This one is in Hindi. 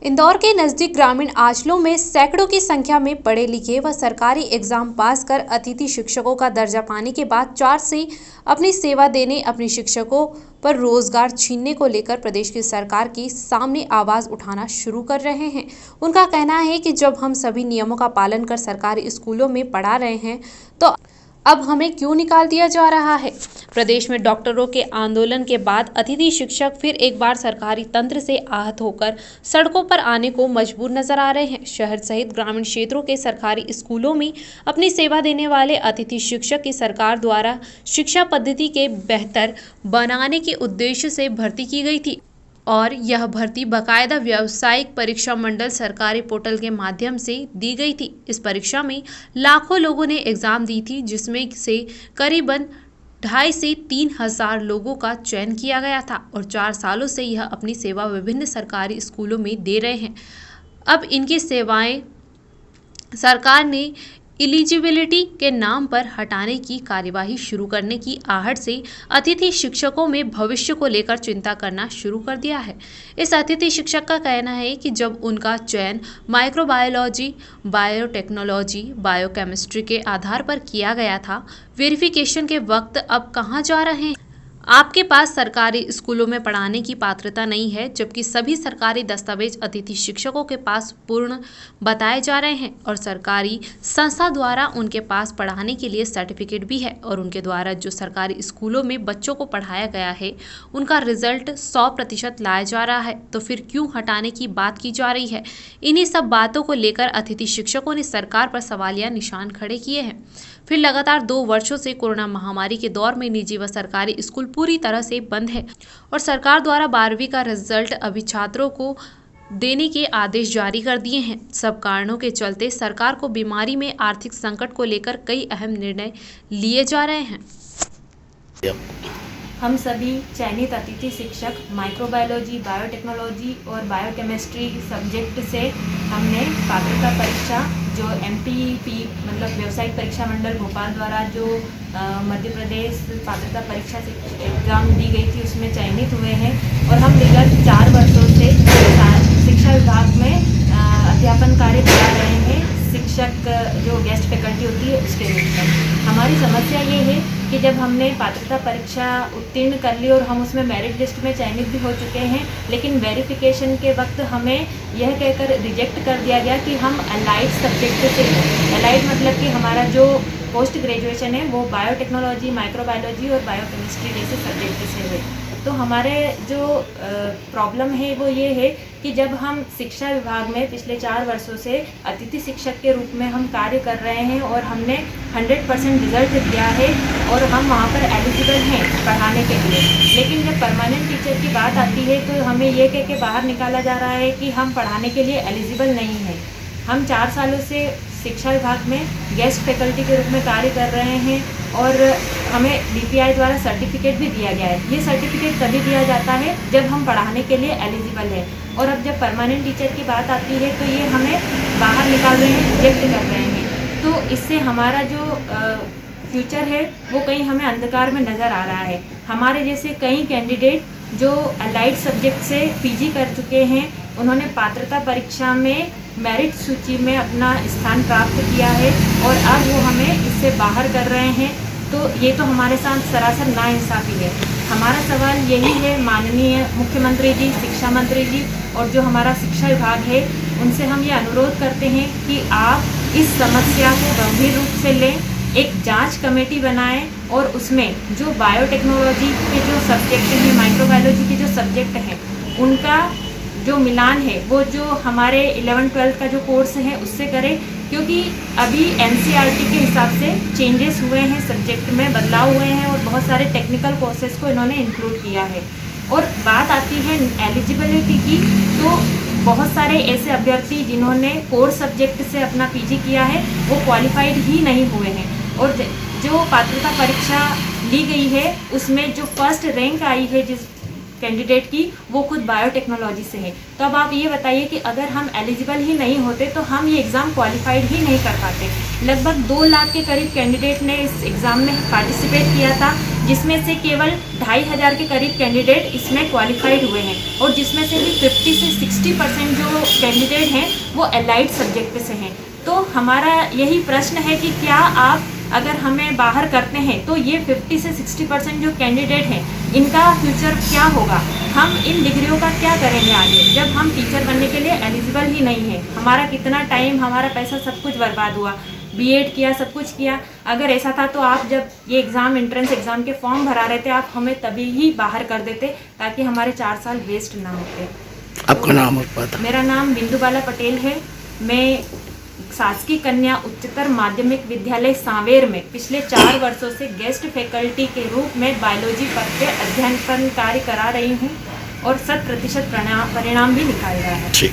इंदौर के नजदीक ग्रामीण आंचलों में सैकड़ों की संख्या में पढ़े लिखे व सरकारी एग्जाम पास कर अतिथि शिक्षकों का दर्जा पाने के बाद 4 से अपनी सेवा देने अपने शिक्षकों पर रोजगार छीनने को लेकर प्रदेश की सरकार के सामने आवाज उठाना शुरू कर रहे हैं। उनका कहना है कि जब हम सभी नियमों का पालन कर सरकारी स्कूलों में पढ़ा रहे हैं तो अब हमें क्यों निकाल दिया जा रहा है। प्रदेश में डॉक्टरों के आंदोलन के बाद अतिथि शिक्षक फिर एक बार सरकारी तंत्र से आहत होकर सड़कों पर आने को मजबूर नजर आ रहे हैं। शहर सहित ग्रामीण क्षेत्रों के सरकारी स्कूलों में अपनी सेवा देने वाले अतिथि शिक्षक की सरकार द्वारा शिक्षा पद्धति के बेहतर बनाने के उद्देश्य से भर्ती की गई थी और यह भर्ती बाकायदा व्यावसायिक परीक्षा मंडल सरकारी पोर्टल के माध्यम से दी गई थी। इस परीक्षा में लाखों लोगों ने एग्जाम दी थी, जिसमें से करीबन 2.5 से 3 हजार लोगों का चयन किया गया था और 4 सालों से यह अपनी सेवा विभिन्न सरकारी स्कूलों में दे रहे हैं। अब इनकी सेवाएं सरकार ने एलिजिबिलिटी के नाम पर हटाने की कार्यवाही शुरू करने की आहट से अतिथि शिक्षकों में भविष्य को लेकर चिंता करना शुरू कर दिया है। इस अतिथि शिक्षक का कहना है कि जब उनका चयन माइक्रोबायोलॉजी, बायोटेक्नोलॉजी, बायोकेमिस्ट्री के आधार पर किया गया था, वेरिफिकेशन के वक्त अब कहां जा रहे हैं। आपके पास सरकारी स्कूलों में पढ़ाने की पात्रता नहीं है, जबकि सभी सरकारी दस्तावेज अतिथि शिक्षकों के पास पूर्ण बताए जा रहे हैं और सरकारी संस्था द्वारा उनके पास पढ़ाने के लिए सर्टिफिकेट भी है और उनके द्वारा जो सरकारी स्कूलों में बच्चों को पढ़ाया गया है उनका रिजल्ट 100% लाया जा रहा है, तो फिर क्यों हटाने की बात की जा रही है। इन्हीं सब बातों को लेकर अतिथि शिक्षकों ने सरकार पर सवालिया निशान खड़े किए हैं। फिर लगातार 2 वर्षों से कोरोना महामारी के दौर में निजी व सरकारी स्कूल पूरी तरह से बंद है और सरकार द्वारा 12वीं का रिजल्ट अभी छात्रों को देने के आदेश जारी कर दिए हैं। सब कारणों के चलते सरकार को बीमारी में आर्थिक संकट को लेकर कई अहम निर्णय लिए जा रहे हैं। हम सभी चयनित अतिथि शिक्षक माइक्रोबायोलॉजी, बायोटेक्नोलॉजी और बायोकेमिस्ट्री सब्जेक्ट से हमने पात्रता परीक्षा जो MPP मतलब व्यावसायिक परीक्षा मंडल भोपाल द्वारा जो मध्य प्रदेश पात्रता परीक्षा से एग्ज़ाम दी गई थी उसमें चयनित हुए हैं और हम विगत 4 वर्षों से शिक्षा विभाग में अध्यापन कार्य करा रहे हैं, शिक्षक जो गेस्ट फैकल्टी होती है उसके रूप में। हमारी समस्या ये है कि जब हमने पात्रता परीक्षा उत्तीर्ण कर ली और हम उसमें मेरिट लिस्ट में चयनित भी हो चुके हैं, लेकिन वेरिफिकेशन के वक्त हमें यह कहकर रिजेक्ट कर दिया गया कि हम अलाइड सब्जेक्ट से हैं। अलाइड मतलब कि हमारा जो पोस्ट ग्रेजुएशन है वो बायोटेक्नोलॉजी, माइक्रोबायोलॉजी और बायोकेमिस्ट्री जैसे सब्जेक्ट से है। तो हमारे जो प्रॉब्लम है वो ये है कि जब हम शिक्षा विभाग में पिछले 4 वर्षों से अतिथि शिक्षक के रूप में हम कार्य कर रहे हैं और हमने 100% रिजल्ट दिया है और हम वहाँ पर एलिजिबल हैं पढ़ाने के लिए, लेकिन जब परमानेंट टीचर की बात आती है तो हमें ये कह के बाहर निकाला जा रहा है कि हम पढ़ाने के लिए एलिजिबल नहीं हैं। हम 4 सालों से शिक्षा विभाग में गेस्ट फैकल्टी के रूप में कार्य कर रहे हैं और हमें DPI द्वारा सर्टिफिकेट भी दिया गया है। ये सर्टिफिकेट तभी दिया जाता है जब हम पढ़ाने के लिए एलिजिबल है और अब जब परमानेंट टीचर की बात आती है तो ये हमें बाहर निकाल रहे हैं, रिजेक्ट कर रहे हैं। तो इससे हमारा जो फ्यूचर है वो कहीं हमें अंधकार में नज़र आ रहा है। हमारे जैसे कई कैंडिडेट जो अलाइड सब्जेक्ट से PG कर चुके हैं, उन्होंने पात्रता परीक्षा में मेरिट सूची में अपना स्थान प्राप्त किया है और अब वो हमें इससे बाहर कर रहे हैं। तो ये तो हमारे साथ सरासर नाइंसाफ़ी है। हमारा सवाल यही है माननीय मुख्यमंत्री जी, शिक्षा मंत्री जी और जो हमारा शिक्षा विभाग है उनसे हम ये अनुरोध करते हैं कि आप इस समस्या को गंभीर रूप से लें, एक जांच कमेटी बनाएं और उसमें जो बायोटेक्नोलॉजी के जो सब्जेक्ट हैं, माइक्रोबायोलॉजी के जो सब्जेक्ट हैं, उनका जो मिलान है वो जो हमारे 11-12 का जो कोर्स है उससे करें, क्योंकि अभी NCERT के हिसाब से चेंजेस हुए हैं, सब्जेक्ट में बदलाव हुए हैं और बहुत सारे टेक्निकल कोर्सेज को इन्होंने इंक्लूड किया है। और बात आती है एलिजिबिलिटी की, तो बहुत सारे ऐसे अभ्यर्थी जिन्होंने कोर सब्जेक्ट से अपना PG किया है वो क्वालिफाइड ही नहीं हुए हैं और जो पात्रता परीक्षा ली गई है उसमें जो फर्स्ट रैंक आई है जिस कैंडिडेट की वो खुद बायोटेक्नोलॉजी से है। तो अब आप ये बताइए कि अगर हम एलिजिबल ही नहीं होते तो हम ये एग्ज़ाम क्वालिफाइड ही नहीं कर पाते। लगभग 2 लाख के करीब कैंडिडेट ने इस एग्ज़ाम में पार्टिसिपेट किया था, जिसमें से केवल 2,500 के करीब कैंडिडेट इसमें क्वालिफाइड हुए हैं, और जिसमें से भी 50 से 60% जो कैंडिडेट हैं वो एलाइड सब्जेक्ट से हैं। तो हमारा यही प्रश्न है कि क्या आप अगर हमें बाहर करते हैं तो ये 50 से 60% जो कैंडिडेट हैं इनका फ्यूचर क्या होगा, हम इन डिग्रियों का क्या करेंगे आगे, जब हम टीचर बनने के लिए एलिजिबल ही नहीं है। हमारा कितना टाइम, हमारा पैसा, सब कुछ बर्बाद हुआ, बीएड किया, सब कुछ किया। अगर ऐसा था तो आप जब ये एग्ज़ाम, एंट्रेंस एग्ज़ाम के फॉर्म भरा रहे थे, आप हमें तभी ही बाहर कर देते ताकि हमारे 4 साल वेस्ट ना होते। आपका नाम और पता? मेरा नाम बिंदुबाला पटेल है। मैं शासकीय कन्या उच्चतर माध्यमिक विद्यालय सांवेर में पिछले 4 वर्षों से गेस्ट फैकल्टी के रूप में बायोलॉजी पद पे अध्ययन कार्य करा रही हूँ और 100% परिणाम भी निकाल रहा है। ठीक।